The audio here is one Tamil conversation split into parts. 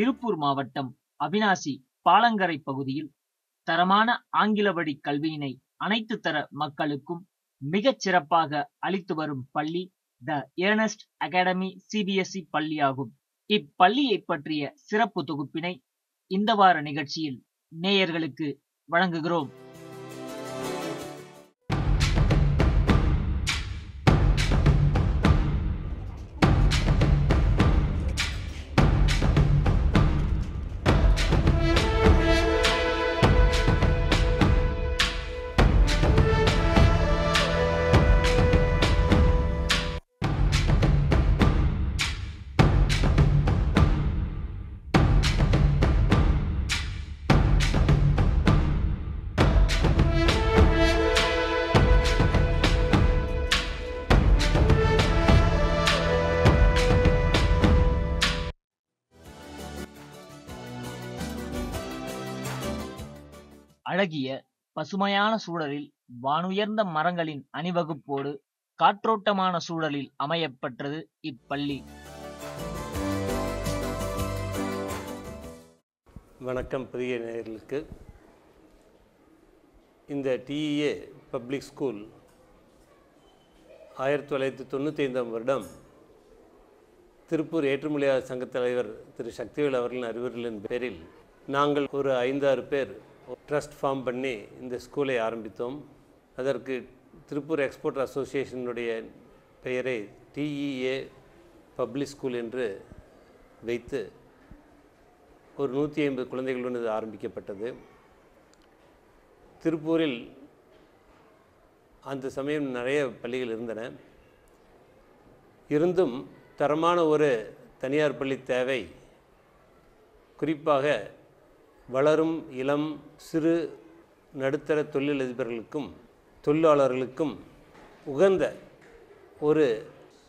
திருப்பூர் மாவட்டம் அவிநாசி பாலங்கரை பகுதியில் தரமான ஆங்கில வழி கல்வியினை அனைத்து தர மக்களுக்கும் மிகச் சிறப்பாக அளித்து வரும் பள்ளி த ஏர்னஸ்ட் அகாடமி சிபிஎஸ்இ பள்ளியாகும். இப்பள்ளியை பற்றிய சிறப்பு தொகுப்பினை இந்த வார நிகழ்ச்சியில் நேயர்களுக்கு வழங்குகிறோம். அழகிய பசுமையான சூழலில் வானுயர்ந்த மரங்களின் அணிவகுப்போடு காற்றோட்டமான சூழலில் அமையப்பெற்றது இப்பள்ளி. வணக்கம் புதிய நேயர்களுக்கு. இந்த டிஇஏ பப்ளிக் ஸ்கூல் 1995ஆம் வருடம் திருப்பூர் ஏற்றுமொழியாளர் சங்க தலைவர் திரு சக்திவேல் அவர்களின் அறிவுரைகளின் பேரில் நாங்கள் ஒரு 5-6 பேர் ட்ரஸ்ட் ஃபார்ம் பண்ணி இந்த ஸ்கூலை ஆரம்பித்தோம். அதற்கு திருப்பூர் எக்ஸ்போர்ட் அசோசியேஷனுடைய பெயரை டிஇஏ பப்ளிக் ஸ்கூல் என்று வைத்து ஒரு 150 குழந்தைகளுடன் இது ஆரம்பிக்கப்பட்டது. திருப்பூரில் அந்த சமயம் நிறைய பள்ளிகள் இருந்தன. இருந்தும் தரமான ஒரு தனியார் பள்ளி தேவை. குறிப்பாக வளரும் இளம் சிறு நடுத்தர தொழிலதிபர்களுக்கும் தொழிலாளர்களுக்கும் உகந்த ஒரு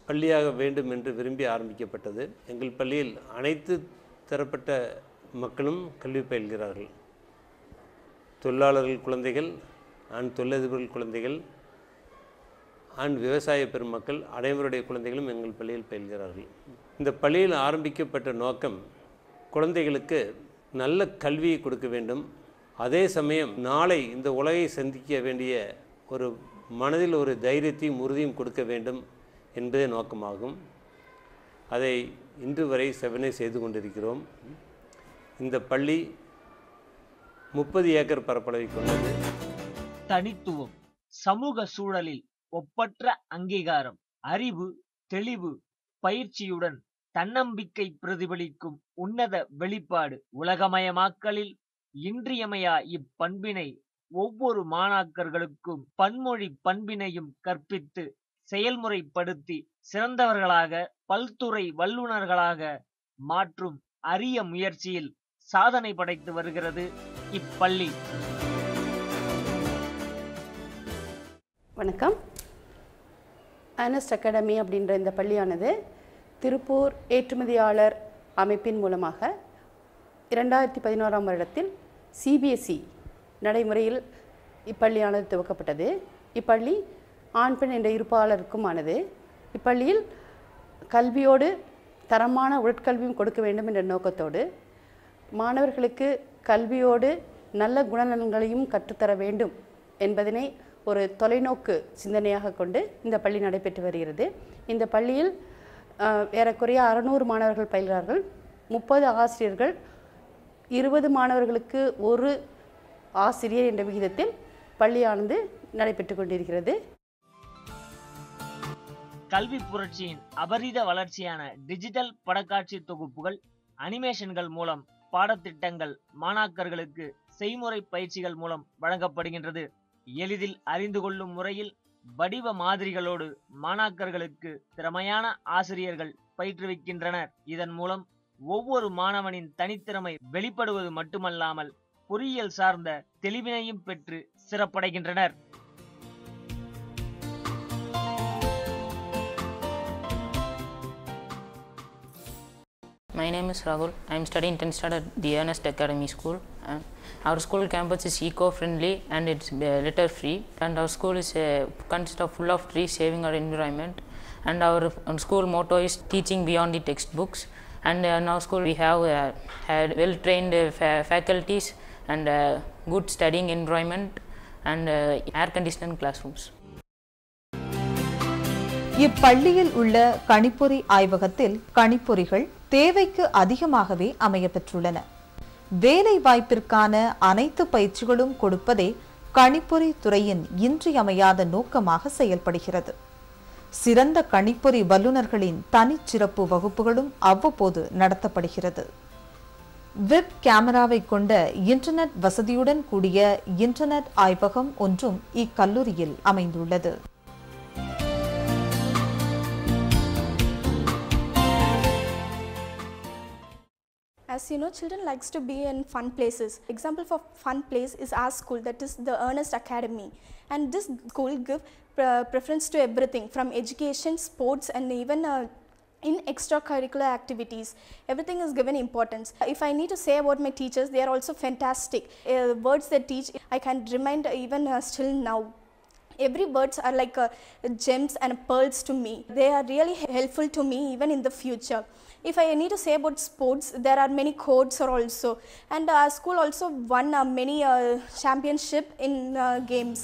பள்ளியாக வேண்டும் என்று விரும்பி ஆரம்பிக்கப்பட்டது. எங்கள் பள்ளியில் அனைத்து தரப்பட்ட மக்களும் கல்வி பயில்கிறார்கள். தொழிலாளர்கள் குழந்தைகள், ஆண் தொழிலதிபர்கள் குழந்தைகள், ஆண் விவசாய பெருமக்கள் அனைவருடைய குழந்தைகளும் எங்கள் பள்ளியில் பயில்கிறார்கள். இந்த பள்ளியில் ஆரம்பிக்கப்பட்ட நோக்கம் குழந்தைகளுக்கு நல்ல கல்வியை கொடுக்க வேண்டும். அதே சமயம் நாளை இந்த உலகை சந்திக்க வேண்டிய ஒரு மனதில் ஒரு தைரியத்தையும் உறுதியும் கொடுக்க வேண்டும் என்பதே நோக்கமாகும். அதை இன்று வரை செவனே செய்து கொண்டிருக்கிறோம். இந்த பள்ளி 30 ஏக்கர் பரப்பளவை கொண்டது. தனித்துவம், சமூக சூழலில் ஒப்பற்ற அங்கீகாரம், அறிவு, தெளிவு, பயிற்சியுடன் தன்னம்பிக்கை பிரதிபலிக்கும் உன்னத வெளிப்பாடு. உலகமயமாக்கலில் இன்றியமையா இப்பண்பினை ஒவ்வொரு மாணாக்கர்களுக்கும் பன்மொழி பண்பினையும் கற்பித்து செயல்முறைப்படுத்தி சிறந்தவர்களாக பல்துறை வல்லுநர்களாக மாற்றும் அரிய முயற்சியில் சாதனை படைத்து வருகிறது இப்பள்ளி. வணக்கம். ஏர்னஸ்ட் அகாடமி அப்படின்ற இந்த பள்ளியானது திருப்பூர் ஏற்றுமதியாளர் அமைப்பின் மூலமாக 2011ஆம் வருடத்தில் சிபிஎஸ்இ நடைமுறையில் இப்பள்ளியானது துவக்கப்பட்டது. இப்பள்ளி ஆண் பெண் என்ற இருப்பாளருக்கும் ஆனது. இப்பள்ளியில் கல்வியோடு தரமான உடற்கல்வியும் கொடுக்க வேண்டும் என்ற நோக்கத்தோடு மாணவர்களுக்கு கல்வியோடு நல்ல குணநலன்களையும் கற்றுத்தர வேண்டும் என்பதனை ஒரு தொலைநோக்கு சிந்தனையாக கொண்டு இந்த பள்ளி நடைபெற்று வருகிறது. இந்த பள்ளியில் ஏறக்குறைய 600 மாணவர்கள் பயில்கிறார்கள். 30 ஆசிரியர்கள், 20 மாணவர்களுக்கு ஒரு ஆசிரியர் என்ற விகிதத்தில் பள்ளியானது நடைபெற்று கொண்டிருக்கிறது. கல்வி புரட்சியின் அபரித வளர்ச்சியான டிஜிட்டல் படக்காட்சி தொகுப்புகள், அனிமேஷன்கள் மூலம் பாடத்திட்டங்கள் மாணாக்கர்களுக்கு செய்முறை பயிற்சிகள் மூலம் வழங்கப்படுகின்றது. எளிதில் அறிந்து கொள்ளும் முறையில் வடிவ மாதிரிகளோடு மாணாக்கர்களுக்கு திறமையான ஆசிரியர்கள் பயிற்றுவிக்கின்றனர். இதன் மூலம் ஒவ்வொரு மாணவனின் தனித்திறமை வெளிப்படுவது மட்டுமல்லாமல் பொறியியல் சார்ந்த தெளிவினையும் பெற்று சிறப்படைகின்றனர். My name is Rahul. I am studying 10th standard at the Ernest Academy School. Our school campus is eco-friendly and it's litter-free, and our school is consists of full of trees, saving our environment. And our school motto is teaching beyond the textbooks. And in our school we have had well-trained faculties and good studying environment and air-conditioned classrooms. இப்பள்ளியில் உள்ள கணிப்பொறி ஆய்வகத்தில் கணிப்பொறிகள் தேவைக்கு அதிகமாகவே அமையப்பெற்றுள்ளன. வேலை வாய்ப்பிற்கான அனைத்து பயிற்சிகளும் கொடுப்பதே கணிப்பொறி துறையின் இன்றியமையாத நோக்கமாக செயல்படுகிறது. சிறந்த கணிப்பொறி வல்லுநர்களின் தனிச்சிறப்பு வகுப்புகளும் அவ்வப்போது நடத்தப்படுகிறது. வெப் கேமராவை கொண்ட இன்டர்நெட் வசதியுடன் கூடிய இன்டர்நெட் ஆய்வகம் ஒன்றும் இக்கல்லூரியில் அமைந்துள்ளது. As you know, children likes to be in fun places. Example for fun place is our school, that is the Ernest Academy. And this school give preference to everything from education, sports and even in extracurricular activities. Everything is given importance. If I need to say about my teachers, they are also fantastic. Words they teach, I can remind even still now. Every words are like gems and pearls to me. They are really helpful to me even in the future. If I need to say about sports, there are many codes also, and our school also won many championship in games.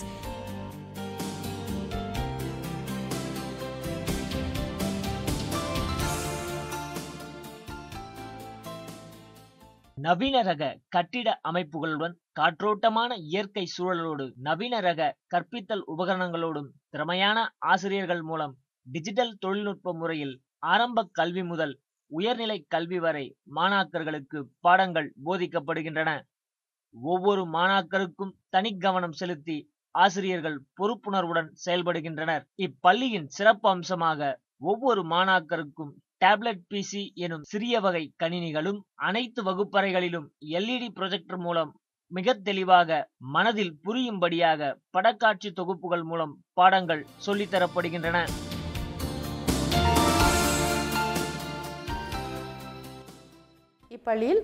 நவீன ரக கட்டிட அமைப்புகளுடன் காற்றோட்டமான இயற்கை சூழலோடு நவீன ரக கற்பித்தல் உபகரணங்களோடும் திறமையான ஆசிரியர்கள் மூலம் டிஜிட்டல் தொழில்நுட்ப முறையில் ஆரம்ப கல்வி முதல் உயர்நிலை கல்வி வரை மாணாக்கர்களுக்கு பாடங்கள் போதிக்கப்படுகின்றன. ஒவ்வொரு மாணாக்கருக்கும் தனி கவனம் செலுத்தி ஆசிரியர்கள் பொறுப்புணர்வுடன் செயல்படுகின்றனர். இப்பள்ளியின் சிறப்பு அம்சமாக ஒவ்வொரு மாணாக்கருக்கும் டேப்லெட் பிசி எனும் சிறிய வகை கணினிகளும் அனைத்து வகுப்பறைகளிலும் எல்இடி ப்ரொஜெக்டர் மூலம் மிக தெளிவாக மனதில் புரியும்படியாக படக்காட்சி தொகுப்புகள் மூலம் பாடங்கள் சொல்லித்தரப்படுகின்றன. இப்பள்ளியில்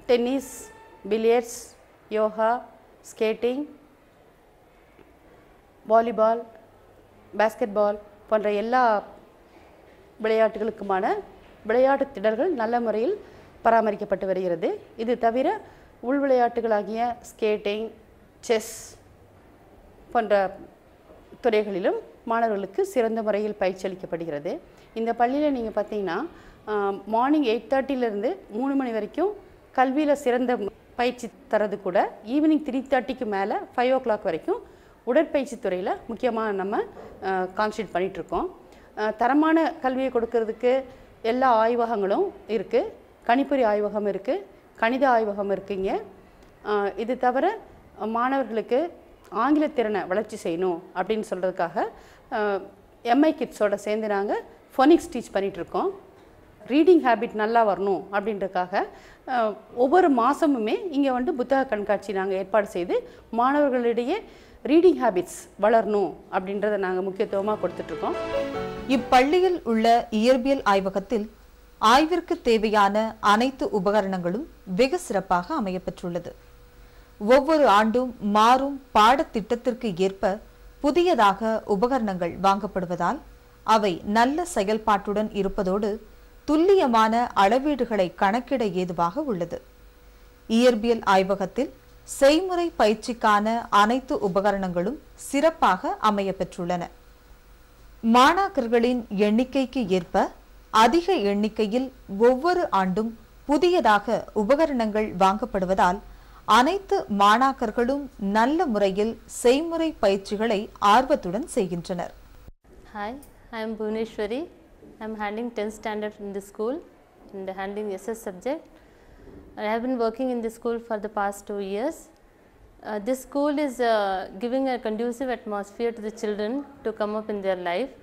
tennis, billiards, yoga, skating, volleyball, basketball போன்ற எல்லா விளையாட்டுகளுக்குமான விளையாட்டு திடல்கள் நல்ல முறையில் பராமரிக்கப்பட்டு வருகிறது. இது தவிர உள் விளையாட்டுகளாகிய ஸ்கேட்டிங், செஸ் போன்ற துறைகளிலும் மாணவர்களுக்கு சிறந்த முறையில் பயிற்சி அளிக்கப்படுகிறது. இந்த பள்ளியில் நீங்கள் பார்த்தீங்கன்னா மார்னிங் 8:30லேருந்து 3 மணி வரைக்கும் கல்வியில் சிறந்த பயிற்சி தரது கூட ஈவினிங் 3:30க்கு மேலே 5 o'clock வரைக்கும் உடற்பயிற்சி துறையில் முக்கியமாக நம்ம கான்சன்ட்ரேட் பண்ணிகிட்ருக்கோம். தரமான கல்வியை கொடுக்கறதுக்கு எல்லா ஆய்வகங்களும் இருக்குது. கணிப்பொறி ஆய்வகம் இருக்குது, கணித ஆய்வகம் இருக்குங்க. இது தவிர மாணவர்களுக்கு ஆங்கில திறனை வளர்ச்சி செய்யணும் அப்படின்னு சொல்கிறதுக்காக எம்ஐ கிட்ஸோட சேர்ந்து நாங்கள் ஃபோனிக்ஸ் டீச் பண்ணிகிட்ருக்கோம். ரீடிங் ஹேபிட் நல்லா வரணும் அப்படின்றதுக்காக ஒவ்வொரு மாதமுமே இங்கே வந்து புத்தக கண்காட்சி நாங்கள் ஏற்பாடு செய்து மாணவர்களிடையே ரீடிங் ஹேபிட்ஸ் வளரணும் அப்படின்றத நாங்கள் முக்கியத்துவமாக கொடுத்துட்ருக்கோம். இப்பள்ளியில் உள்ள இயற்பியல் ஆய்வகத்தில் ஆய்விற்கு தேவையான அனைத்து உபகரணங்களும் வெகு சிறப்பாக அமையப்பெற்றுள்ளது. ஒவ்வொரு ஆண்டும் மாறும் பாடத்திட்டத்திற்கு ஏற்ப புதியதாக உபகரணங்கள் வாங்கப்படுவதால் அவை நல்ல செயல்பாட்டுடன் இருப்பதோடு துல்லியமான அளவீடுகளை கணக்கிட ஏதுவாக உள்ளது. இயற்பியல் ஆய்வகத்தில் செய்முறை பயிற்சிக்கான அனைத்து உபகரணங்களும் சிறப்பாக அமையப்பெற்றுள்ளன. மாணாக்கர்களின் எண்ணிக்கைக்கு ஏற்ப அதிக எண்ணிக்கையில் ஒவ்வொரு ஆண்டும் புதியதாக உபகரணங்கள் வாங்கப்படுவதால் அனைத்து மாணாக்கர்களும் நல்ல முறையில் செய்முறை பயிற்சிகளை ஆர்வத்துடன் செய்கின்றனர். Hi, I am Bhuvneshwari. I am handling 10th standard in the school and handling SS subject. I have been working in this school for the past 2 years. This school is giving a conducive atmosphere to the children to come up in their life.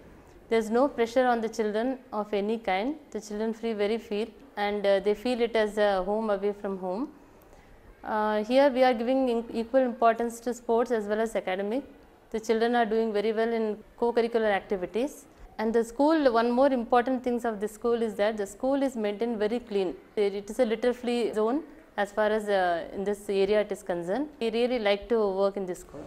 There is no pressure on the children of any kind. The children very feel and they feel it as a home away from home. Here we are giving equal importance to sports as well as academic. The children are doing very well in co-curricular activities. And the school, one more important thing of the school is that the school is maintained very clean. It is a litter-free zone as far as in this area it is concerned. We really like to work in this school.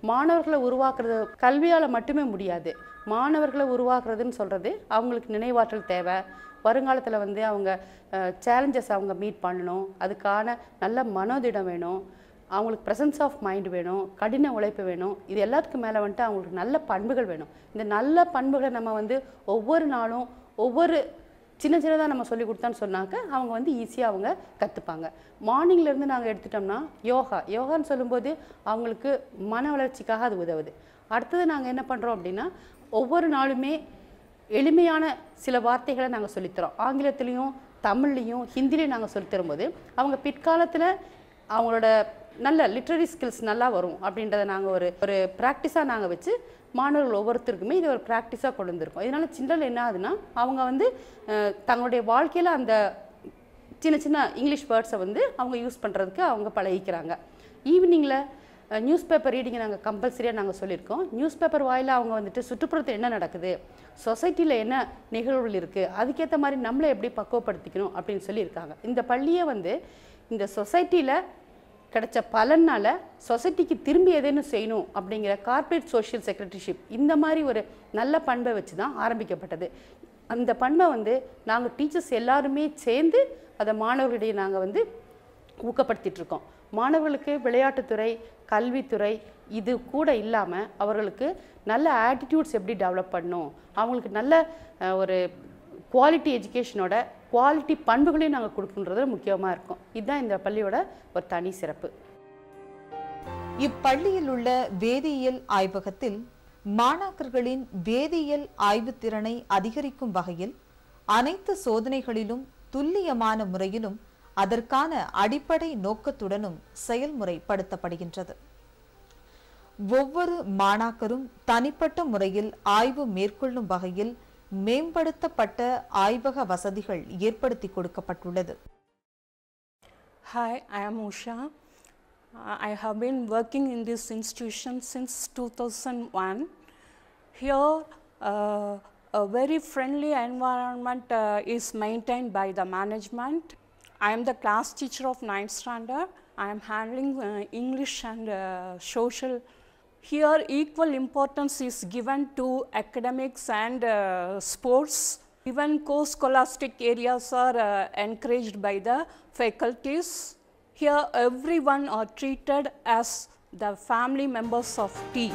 மாணவர்களை உருவாக்குறது கல்வியால் மட்டுமே முடியாது. மாணவர்களை உருவாக்குறதுன்னு சொல்கிறது அவங்களுக்கு நினைவாற்றல் தேவை. வருங்காலத்தில் வந்து அவங்க சேலஞ்சஸ் அவங்க மீட் பண்ணணும். அதுக்கான நல்ல மனோதிடம் வேணும். அவங்களுக்கு ப்ரெசன்ஸ் ஆஃப் மைண்ட் வேணும். கடின உழைப்பு வேணும். இது எல்லாத்துக்கும் மேலே வந்துட்டு அவங்களுக்கு நல்ல பண்புகள் வேணும். இந்த நல்ல பண்புகளை நம்ம வந்து ஒவ்வொரு நாளும் ஒவ்வொரு சின்னதாக நம்ம சொல்லி கொடுத்தான்னு சொன்னாக்க அவங்க வந்து ஈஸியாக அவங்க கற்றுப்பாங்க. மார்னிங்லேருந்து நாங்கள் எடுத்துட்டோம்னா யோகான்னு சொல்லும்போது அவங்களுக்கு மன வளர்ச்சிக்காக அது உதவுது. அடுத்தது நாங்கள் என்ன பண்ணுறோம் அப்படின்னா, ஒவ்வொரு நாளுமே எளிமையான சில வார்த்தைகளை நாங்கள் சொல்லித்தரோம். ஆங்கிலத்துலேயும் தமிழ்லையும் ஹிந்திலையும் நாங்கள் சொல்லித்தரும்போது அவங்க பிற்காலத்தில் அவங்களோட நல்ல லிட்ரரி ஸ்கில்ஸ் நல்லா வரும் அப்படின்றத நாங்கள் ஒரு ப்ராக்டிஸாக நாங்கள் வச்சு மாணவர்கள் ஒவ்வொருத்தருக்குமே இதை ஒரு ப்ராக்டிஸாக கொண்டு வந்திருக்கோம். இதனால் சின்னதில் என்ன ஆகுதுன்னா, அவங்க வந்து தங்களுடைய வாழ்க்கையில் அந்த சின்ன இங்கிலீஷ் வேர்ட்ஸை வந்து அவங்க யூஸ் பண்ணுறதுக்கு அவங்க பழகிக்கிறாங்க. ஈவினிங்கில் நியூஸ் பேப்பர் ரீடிங்கை நாங்கள் கம்பல்சரியாக நாங்கள் சொல்லியிருக்கோம். நியூஸ் பேப்பர் வாயிலாக அவங்க வந்துட்டு சுற்றுப்புறத்தில் என்ன நடக்குது, சொசைட்டியில் என்ன நிகழ்வுகள் இருக்குது, அதுக்கேற்ற மாதிரி நம்மளை எப்படி பக்குவப்படுத்திக்கணும் அப்படின்னு சொல்லியிருக்காங்க. இந்த பள்ளியை வந்து இந்த சொசைட்டியில் கிடைச்ச பலனால் சொசைட்டிக்கு திரும்பி எதேன்னு செய்யணும் அப்படிங்கிற கார்ப்பரேட் சோஷியல் செக்ரட்டரிஷிப் இந்த மாதிரி ஒரு நல்ல பண்பை வச்சு தான் ஆரம்பிக்கப்பட்டது. அந்த பண்பை வந்து நாங்கள் டீச்சர்ஸ் எல்லாருமே சேர்ந்து அதை மாணவர்களிடையே நாங்கள் வந்து ஊக்கப்படுத்திகிட்ருக்கோம். மாணவர்களுக்கு விளையாட்டுத்துறை, கல்வித்துறை இது கூட இல்லாமல் அவர்களுக்கு நல்ல ஆட்டிடியூட்ஸ் எப்படி டெவலப் பண்ணணும், அவங்களுக்கு நல்ல ஒரு குவாலிட்டி எஜுகேஷனோட குவாலிட்டி பண்புகளையும் நாங்கள் கொடுக்குன்றது முக்கியமாக இருக்கும். இதுதான் இந்த பள்ளியோட ஒரு தனி சிறப்பு. இப்பள்ளியில் உள்ள வேதியியல் ஆய்வகத்தில் மாணாக்கர்களின் வேதியியல் ஆய்வுத்திறனை அதிகரிக்கும் வகையில் அனைத்து சோதனைகளிலும் துல்லியமான முறையிலும் அதற்கான அடிப்படை நோக்கத்துடனும் செயல்முறைப்படுத்தப்படுகின்றது. ஒவ்வொரு மாணாக்கரும் தனிப்பட்ட முறையில் ஆய்வு மேற்கொள்ளும் வகையில் மேம்படுத்தப்பட்ட ஆய்வக வசதிகள் ஏற்படுத்தி கொடுக்கப்பட்டுள்ளது. Hi, I am Usha. I have been working in this institution since 2001. Here, a very friendly environment is maintained by the management. I am the class teacher of 9th standard. I am handling English and social. Here, equal importance is given to academics and sports. Even co-scholastic areas are encouraged by the faculties. Here, everyone are treated as the family members of tea.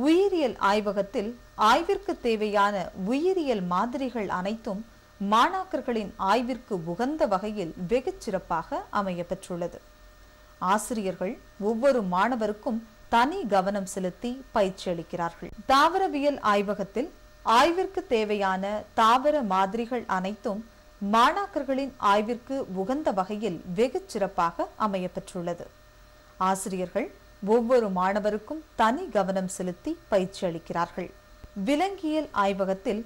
உயிரியல் ஆய்வகத்தில் ஆய்விற்கு தேவையான உயிரியல் மாதிரிகள் அனைத்தும் மாணாக்கர்களின் ஆய்விற்கு உகந்த வகையில் வெகு சிறப்பாக அமையப்பெற்றுள்ளது. ஆசிரியர்கள் ஒவ்வொரு மாணவருக்கும் தனி கவனம் செலுத்தி பயிற்சி அளிக்கிறார்கள். தாவரவியல் ஆய்வகத்தில் ஆய்விற்கு தேவையான தாவர மாதிரிகள் அனைத்தும் மாணாக்கர்களின் ஆய்விற்கு உகந்த வகையில் வெகு சிறப்பாக அமையப்பெற்றுள்ளது. ஆசிரியர்கள் ஒவ்வொரு மாணவருக்கும் தனி கவனம் செலுத்தி பயிற்சி அளிக்கிறார்கள். விலங்கியல் ஆய்வகத்தில்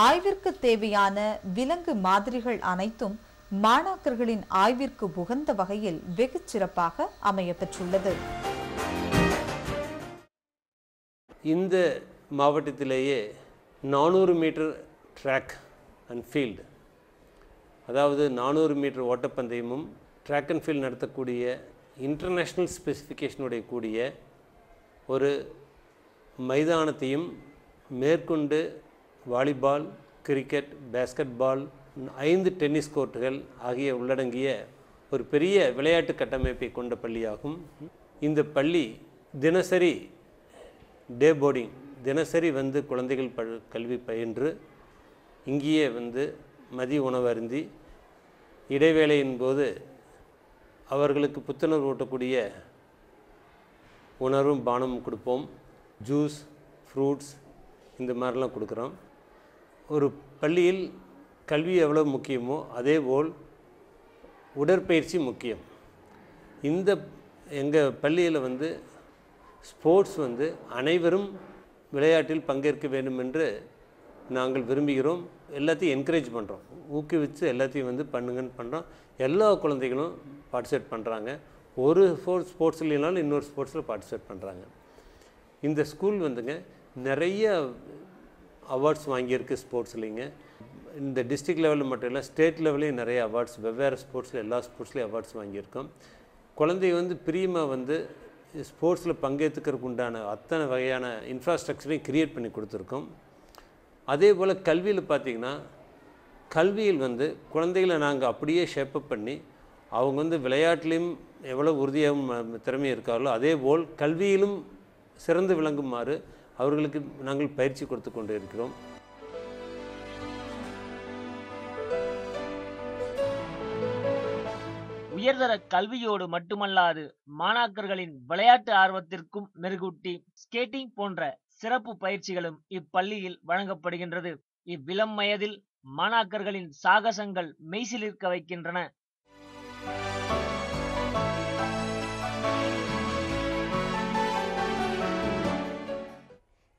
ஆய்விற்கு தேவையான விலங்கு மாதிரிகள் அனைத்தும் மாணாக்கர்களின் ஆய்விற்கு உகந்த வகையில் வெகு சிறப்பாக அமையப்பெற்றுள்ளது. இந்த மாவட்டத்திலேயே 400 மீட்டர் ட்ராக் அண்ட் ஃபீல்டு, அதாவது 400 மீட்டர் ஓட்டப்பந்தயமும் ட்ராக் அண்ட் ஃபீல்டு நடத்தக்கூடிய இன்டர்நேஷ்னல் ஸ்பெசிஃபிகேஷனுடைய கூடிய ஒரு மைதானத்தையும் மேற்கொண்டு volleyball, cricket, basketball, 5 tennis கோர்ட்டுகள் ஆகிய உள்ளடங்கிய ஒரு பெரிய விளையாட்டு கட்டமைப்பை கொண்ட பள்ளியாகும். இந்த பள்ளி தினசரி டே போர்டிங், தினசரி வந்து குழந்தைகள் கல்வி பயின்று இங்கேயே வந்து மதிய உணவு அருந்தி இடைவேளையின் போது அவர்களுக்கு புத்துணர்வு ஊட்டக்கூடிய உணர்வும் பானமும் கொடுப்போம். ஜூஸ், ஃப்ரூட்ஸ் இந்த மாதிரிலாம் கொடுக்குறோம். ஒரு பள்ளியில் கல்வி எவ்வளோ முக்கியமோ அதேபோல் உடற்பயிற்சி முக்கியம். இந்த எங்கள் பள்ளியில் வந்து ஸ்போர்ட்ஸ் வந்து அனைவரும் விளையாட்டில் பங்கேற்க வேண்டும் என்று நாங்கள் விரும்புகிறோம். எல்லாத்தையும் என்கரேஜ் பண்ணுறோம், ஊக்குவித்து எல்லாத்தையும் வந்து பண்ணுங்கன்னு பண்ணுறோம். எல்லா குழந்தைகளும் பார்ட்டிசிபேட் பண்ணுறாங்க. ஒரு ஸ்போர்ட்ஸ் இல்லைனாலும் இன்னொரு ஸ்போர்ட்ஸில் பார்ட்டிசிபேட் பண்ணுறாங்க. இந்த ஸ்கூல் வந்துங்க நிறைய அவார்ட்ஸ் வாங்கியிருக்கு ஸ்போர்ட்ஸ்லிங்க. இந்த டிஸ்ட்ரிக்ட் லெவலில் மட்டும் இல்லை, ஸ்டேட் லெவலையும் நிறைய அவார்ட்ஸ், வெவ்வேறு ஸ்போர்ட்ஸில் எல்லா ஸ்போர்ட்ஸ்லேயும் அவார்ட்ஸ் வாங்கியிருக்கோம். குழந்தை வந்து பிரியமாக வந்து ஸ்போர்ட்ஸில் பங்கேற்றுக்கிறதுக்கு உண்டான அத்தனை வகையான இன்ஃப்ராஸ்ட்ரக்சரையும் க்ரியேட் பண்ணி கொடுத்துருக்கோம். அதே போல் கல்வியில் பார்த்திங்கன்னா, கல்வியில் வந்து குழந்தைகளை நாங்கள் அப்படியே ஷேப்பப் பண்ணி அவங்க வந்து விளையாட்டுலேயும் எவ்வளோ உறுதியாகவும் திறமையாக இருக்கார்களோ அதேபோல் கல்வியிலும் சிறந்து விளங்குமாறு அவர்களுக்கு நாங்கள் பயிற்சி கொடுத்து கொண்டு இருக்கிறோம். உயர்தர கல்வியோடு மட்டுமல்லாது மாணாக்கர்களின் விளையாட்டு ஆர்வத்திற்கும் மெருகூட்டி ஸ்கேட்டிங் போன்ற சிறப்பு பயிற்சிகளும் இப்பள்ளியில் வழங்கப்படுகின்றது. இவ்விளம் வயதில் மாணாக்கர்களின் சாகசங்கள் மெய்சிலிர்க்க வைக்கின்றன.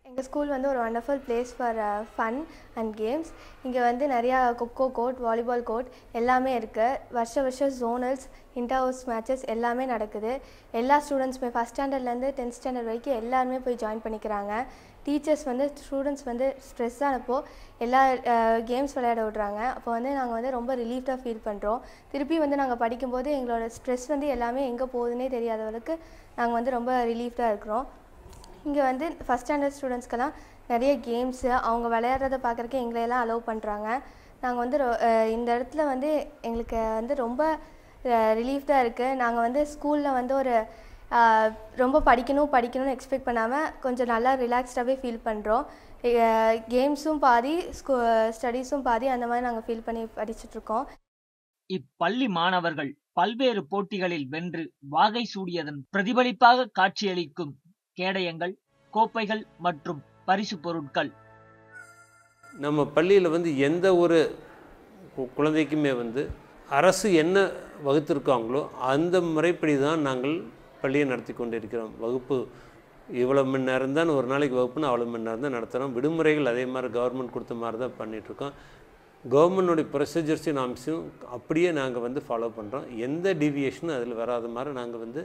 எங்கள் ஸ்கூல் வந்து ஒரு wonderful place for fun and games. இங்கே வந்து நிறையா கொக்கோ கோர்ட், வாலிபால் கோர்ட் எல்லாமே இருக்குது. வருஷம் ஜோனல்ஸ், இன்டர் ஹவுஸ் மேட்சஸ் எல்லாமே நடக்குது. எல்லா ஸ்டூடெண்ட்ஸுமே ஃபஸ்ட் ஸ்டாண்டர்ட்லேருந்து 10th ஸ்டாண்டர்ட் வரைக்கும் எல்லாருமே போய் ஜாயின் பண்ணிக்கிறாங்க. டீச்சர்ஸ் வந்து ஸ்டூடெண்ட்ஸ் வந்து ஸ்ட்ரெஸ் ஆனப்போ எல்லா கேம்ஸ் விளையாட விட்றாங்க. அப்போ வந்து நாங்கள் வந்து ரொம்ப ரிலீஃப்டாக ஃபீல் பண்ணுறோம். திருப்பி வந்து நாங்கள் படிக்கும்போது எங்களோட ஸ்ட்ரெஸ் வந்து எல்லாமே எங்கே போகுதுன்னே தெரியாதவளுக்கு நாங்கள் வந்து ரொம்ப ரிலீஃப்டாக இருக்கிறோம். இங்கே வந்து ஃபஸ்ட் ஸ்டாண்டர்ட் ஸ்டூடெண்ட்ஸ்க்கெல்லாம் நிறைய கேம்ஸு அவங்க விளையாடுறத பார்க்குறக்கு எங்களையெல்லாம் அலோவ் பண்ணுறாங்க. நாங்கள் வந்து இந்த இடத்துல வந்து எங்களுக்கு வந்து ரொம்ப ரிலீஃப்டாக இருக்குது. நாங்கள் வந்து ஸ்கூலில் வந்து ஒரு ரொம்ப படிக்கணும்னு எக்ஸ்பெக்ட் பண்ணாமல் கொஞ்சம் நல்லா ரிலாக்ஸ்டாகவே ஃபீல் பண்ணுறோம். கேம்ஸும் பாதி, ஸ்டடீஸும் பாதி, அந்த மாதிரி நாங்கள் ஃபீல் பண்ணி படிச்சுட்ருக்கோம். இப்பள்ளி மாணவர்கள் பல்வேறு போட்டிகளில் வென்று வாகை சூடியதன் பிரதிபலிப்பாக காட்சியளிக்கும் கேடயங்கள், கோப்பைகள் மற்றும் பரிசு பொருட்கள். நம்ம பள்ளியில் வந்து எந்த ஒரு குழந்தைக்குமே வந்து அரசு என்ன வகுத்திருக்காங்களோ அந்த முறைப்படி தான் நாங்கள் பள்ளியை நடத்தி கொண்டு இருக்கிறோம். வகுப்பு இவ்வளோ மணி நேரம் தான், ஒரு நாளைக்கு வகுப்புன்னு அவ்வளோ மணி நேரம் தான் நடத்துகிறோம். விடுமுறைகள் அதே மாதிரி கவர்மெண்ட் கொடுத்த மாதிரி தான் பண்ணிகிட்ருக்கோம். கவர்மெண்ட்டுடைய ப்ரொசீஜர்ஸையும் நாம்ஸையும் அப்படியே நாங்கள் வந்து ஃபாலோ பண்ணுறோம். எந்த டீவியேஷனும் அதில் வராத மாதிரி நாங்கள் வந்து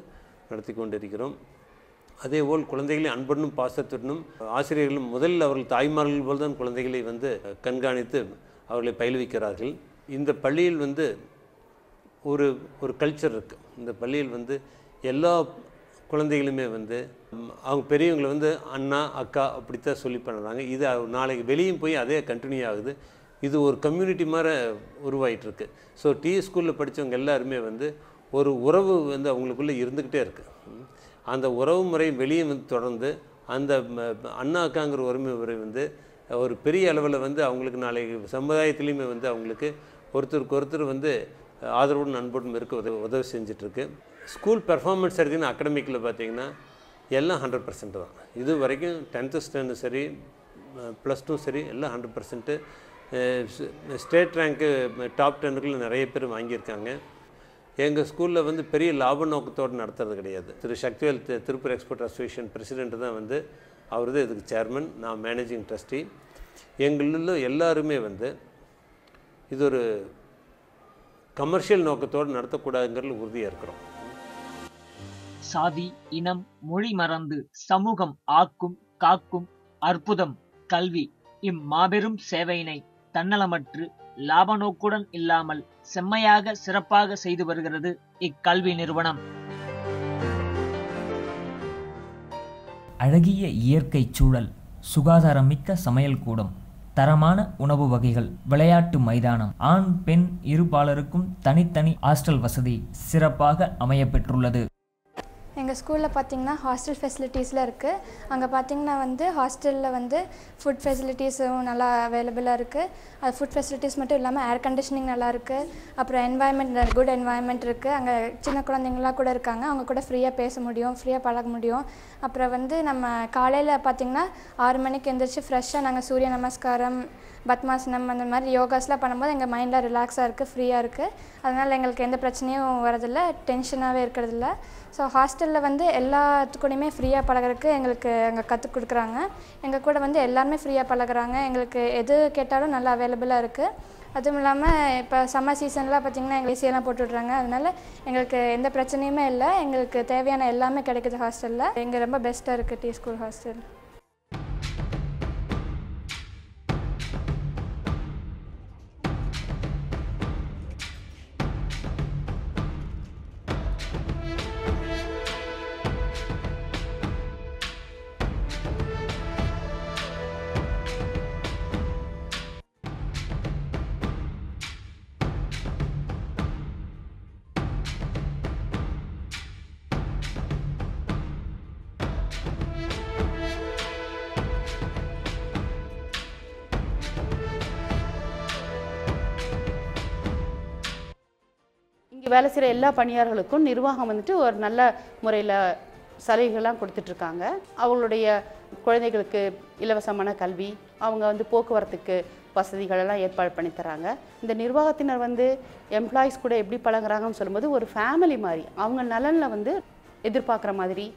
நடத்தி கொண்டு இருக்கிறோம். அதேபோல் குழந்தைகளை அன்புடனும் பாசத்துடனும் ஆசிரியர்களும் முதலில் அவர்கள் தாய்மார்கள் போல் தான் குழந்தைகளை வந்து கண்காணித்து அவர்களை பயில்விக்கிறார்கள். இந்த பள்ளியில் வந்து ஒரு கல்ச்சர் இருக்குது. இந்த பள்ளியில் வந்து எல்லா குழந்தைகளுமே வந்து அவங்க பெரியவங்களை வந்து அண்ணா, அக்கா அப்படித்தான் சொல்லி பண்ணுறாங்க. இது நாளைக்கு வெளியும் போய் அதே கண்டினியூ ஆகுது. இது ஒரு கம்யூனிட்டி மாதிரி உருவாயிட்ருக்கு. ஸோ ஸ்கூலில் படித்தவங்க எல்லாருமே வந்து ஒரு உறவு வந்து அவங்களுக்குள்ளே இருந்துக்கிட்டே இருக்குது. அந்த உறவு முறை வெளியே வந்து தொடர்ந்து அந்த அண்ணா அக்காங்கிற உரிமை முறை வந்து ஒரு பெரிய அளவில் வந்து அவங்களுக்கு நாளைக்கு சமுதாயத்துலேயுமே வந்து அவங்களுக்கு ஒருத்தருக்கு ஒருத்தர் வந்து ஆதரவுடன் அன்புடன் இருக்க உதவி செஞ்சிட்ருக்கு. ஸ்கூல் பெர்ஃபார்மன்ஸ் எடுத்திங்கன்னா அகடமிக்கில் பார்த்திங்கன்னா எல்லாம் 100% தான். இது வரைக்கும் 10th ஸ்டாண்டர்ட் சரி, +2 சரி, எல்லாம் 100%. ஸ்டேட் ரேங்க்கு டாப் 10க்குள்ள நிறைய பேர் வாங்கியிருக்காங்க. எங்கள் ஸ்கூலில் வந்து பெரிய லாப நோக்கத்தோடு நடத்துறது கிடையாது. திரு Sakthivel Tiruppur export association president தான் வந்து அவர் தான் இதுக்கு சேர்மன், நான் மேனேஜிங் ட்ரஸ்டி. எங்களில் எல்லாருமே வந்து இது ஒரு கமர்ஷியல் நோக்கத்தோடு நடத்தக்கூடாதுங்கிறது உறுதியாக இருக்கிறோம். சாதி, இனம், மொழி மறந்து சமூகம் ஆக்கும் காக்கும் அற்புதம் கல்வி. இம்மாபெரும் சேவையினை தன்னலமற்று லாப நோக்குடன் இல்லாமல் செம்மையாக சிறப்பாக செய்து வருகிறது இக்கல்வி நிறுவனம். அழகிய இயற்கை சூழல், சுகாதாரமிக்க சமையல் கூடம், தரமான உணவு வகைகள், விளையாட்டு மைதானம், ஆண் பெண் இருபாலருக்கும் தனித்தனி ஹாஸ்டல் வசதி சிறப்பாக அமைய பெற்றுள்ளது. எங்கள் ஸ்கூலில் பார்த்திங்கன்னா ஹாஸ்டல் ஃபெசிலிட்டிஸ்லாம் இருக்குது. அங்கே பார்த்திங்கன்னா வந்து ஹாஸ்டலில் வந்து ஃபுட் ஃபெசிலிட்டிஸும் நல்லா அவைலபிளாக இருக்குது. அது ஃபுட் ஃபெசிலிட்டிஸ் மட்டும் இல்லாமல் ஏர் கண்டிஷனிங் நல்லா இருக்குது. அப்புறம் என்வாயன்மெண்ட், குட் என்வாயன்மெண்ட் இருக்குது. அங்கே சின்ன குழந்தைங்களாம் கூட இருக்காங்க, அவங்க கூட ஃப்ரீயாக பேச முடியும், ஃப்ரீயாக பழக முடியும். அப்புறம் வந்து நம்ம காலையில் பார்த்திங்கன்னா 6 மணிக்கு எழுந்திரிச்சு ஃப்ரெஷ்ஷாக நாங்கள் சூரிய நமஸ்காரம், பத்மாசனம் அந்த மாதிரி யோகாஸ்லாம் பண்ணும்போது எங்கள் மைண்டில் ரிலாக்ஸாக இருக்குது, ஃப்ரீயாக இருக்குது. அதனால் எங்களுக்கு எந்த பிரச்சனையும் வரதில்லை, டென்ஷனாகவே இருக்கிறதில்ல. ஸோ ஹாஸ்டலில் வந்து எல்லாத்துக்கூடையுமே ஃப்ரீயாக பழகிறதுக்கு எங்களுக்கு அங்கே கற்றுக் கொடுக்குறாங்க. எங்கள் கூட வந்து எல்லாருமே ஃப்ரீயாக பழகுறாங்க. எங்களுக்கு எது கேட்டாலும் நல்லா அவைலபிளாக இருக்குது. அதுவும் இல்லாமல் இப்போ சம்மர் சீசன்லாம் பார்த்திங்கன்னா எங்கள் ஏசியெல்லாம் போட்டு விட்றாங்க. அதனால் எங்களுக்கு எந்த பிரச்சனையுமே இல்லை. எங்களுக்கு தேவையான எல்லாமே கிடைக்குது ஹாஸ்டலில். எங்கள் ரொம்ப பெஸ்ட்டாக இருக்குது ஸ்கூல் ஹாஸ்டல். வேலை செய்கிற எல்லா பணியாளர்களுக்கும் நிர்வாகம் வந்துட்டு ஒரு நல்ல முறையில் சலுகைகள்லாம் கொடுத்துட்ருக்காங்க. அவங்களுடைய குழந்தைகளுக்கு இலவசமான கல்வி, அவங்க வந்து போக்குவரத்துக்கு வசதிகளெல்லாம் ஏற்பாடு பண்ணி தராங்க. இந்த நிர்வாகத்தினர் வந்து எம்ப்ளாயீஸ் கூட எப்படி பழகுறாங்கன்னு சொல்லும்போது ஒரு ஃபேமிலி மாதிரி அவங்க நலனில் வந்து எதிர்பார்க்குற மாதிரி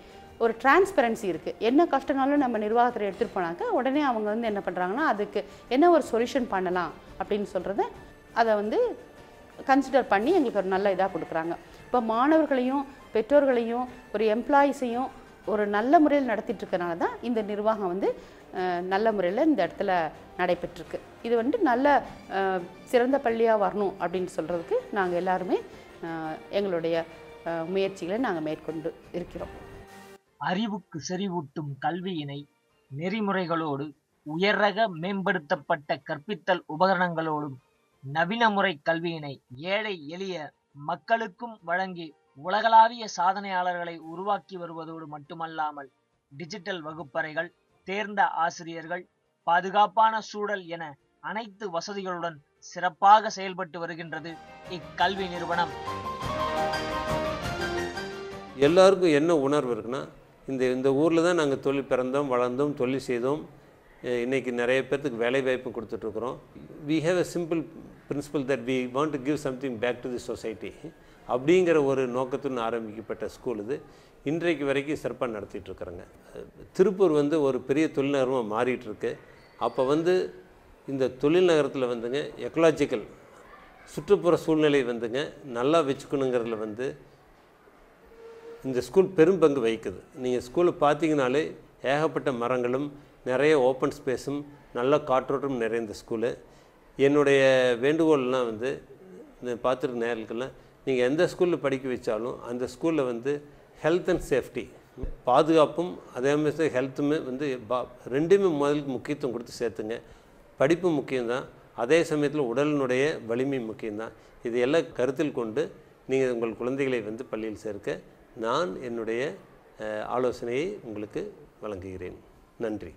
ஒரு டிரான்ஸ்பரன்சி இருக்குது. என்ன கஷ்டனாலும் நம்ம நிர்வாகத்தில் எடுத்துகிட்டு போனாக்க உடனே அவங்க வந்து என்ன பண்ணுறாங்கன்னா அதுக்கு என்ன ஒரு சொல்யூஷன் பண்ணலாம் அப்படின்னு சொல்கிறத அதை வந்து கன்சிடர் பண்ணி எங்களுக்கு ஒரு நல்ல இதாக கொடுக்குறாங்க. இப்போ மாணவர்களையும் பெற்றோர்களையும் ஒரு எம்ப்ளாயீஸையும் ஒரு நல்ல முறையில் நடத்திட்டு இருக்கனால தான் இந்த நிர்வாகம் வந்து நல்ல முறையில் இந்த இடத்துல நடைபெற்றிருக்கு. இது வந்து நல்ல சிறந்த பள்ளியாக வரணும் அப்படின்னு சொல்கிறதுக்கு நாங்கள் எல்லாருமே எங்களுடைய முயற்சிகளை நாங்கள் மேற்கொண்டு இருக்கிறோம். அறிவுக்கு செறிவூட்டும் கல்வியினை நெறிமுறைகளோடு உயர்ரக மேம்படுத்தப்பட்ட கற்பித்தல் உபகரணங்களோடும் நவீன முறை கல்வியினை ஏழை எளிய மக்களுக்கும் வழங்கி உலகளாவிய சாதனையாளர்களை உருவாக்கி வருவதோடு மட்டுமல்லாமல் டிஜிட்டல் வகுப்பறைகள், தேர்ந்த ஆசிரியர்கள், பாதுகாப்பான சூழல் என அனைத்து வசதிகளுடன் சிறப்பாக செயல்பட்டு வருகின்றது இக்கல்வி நிறுவனம். எல்லாருக்கும் என்ன உணர்வு இருக்குன்னா, இந்த ஊரில் தான் நாங்கள் தொழில் பிறந்தோம், வளர்ந்தோம், தொழில் செய்தோம், இன்றைக்கி நிறைய பேர்த்துக்கு வேலை வாய்ப்பு கொடுத்துட்ருக்குறோம். We have a simple principle that we want to give something back to the society அப்படிங்கிற ஒரு நோக்கத்துடன் ஆரம்பிக்கப்பட்ட ஸ்கூல் இது. இன்றைக்கு வரைக்கும் சிறப்பாக நடத்திட்டுருக்குறோங்க. திருப்பூர் வந்து ஒரு பெரிய தொழில் நகரமாக மாறிட்டுருக்கு. அப்போ வந்து இந்த தொழில் நகரத்தில் வந்துங்க எக்கலாஜிக்கல் சுற்றுப்புற சூழ்நிலை வந்துங்க நல்லா வச்சுக்கணுங்கிறதுல வந்து இந்த ஸ்கூல் பெரும் பங்கு வகிக்குது. நீங்கள் ஸ்கூலை பார்த்தீங்கனாலே ஏகப்பட்ட மரங்களும் நிறைய ஓப்பன் ஸ்பேஸும் நல்ல காற்றோட்டம் நிறைந்த ஸ்கூலு. என்னுடைய வேண்டுகோள்லாம் வந்து பார்த்துருக்க நேரத்துக்கெல்லாம் நீங்கள் எந்த ஸ்கூலில் படிக்க வச்சாலும் அந்த ஸ்கூலில் வந்து ஹெல்த் அண்ட் சேஃப்டி, பாதுகாப்பும் அதே மாதிரி ஹெல்த்துமே வந்து ரெண்டுமே முதலுக்கு முக்கியத்துவம் கொடுத்து சேர்த்துங்க. படிப்பு முக்கியம்தான், அதே சமயத்தில் உடலினுடைய வலிமை முக்கியம்தான். இது எல்லாம் கருத்தில் கொண்டு நீங்கள் உங்கள் குழந்தைகளை வந்து பள்ளியில் சேர்க்க நான் என்னுடைய ஆலோசனையை உங்களுக்கு வழங்குகிறேன். நன்றி.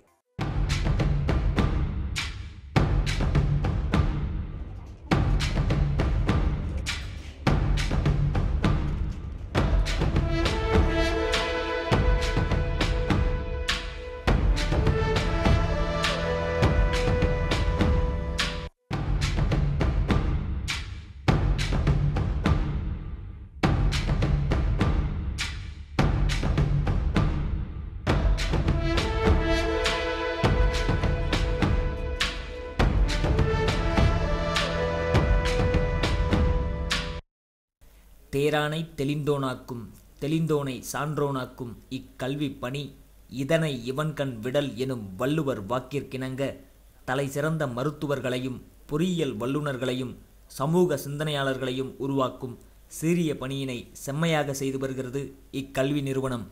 தேரானை தெளிந்தோனாக்கும் தெளிந்தோனை சான்றோனாக்கும் இக்கல்வி பணி இதனை இவன்கண் விடல் எனும் வள்ளுவர் வாக்கிற்கிணங்க தலை சிறந்த மருத்துவர்களையும் பொறியியல் வல்லுநர்களையும் சமூக சிந்தனையாளர்களையும் உருவாக்கும் சீரிய பணியினை செம்மையாக செய்து வருகிறது இக்கல்வி நிறுவனம்.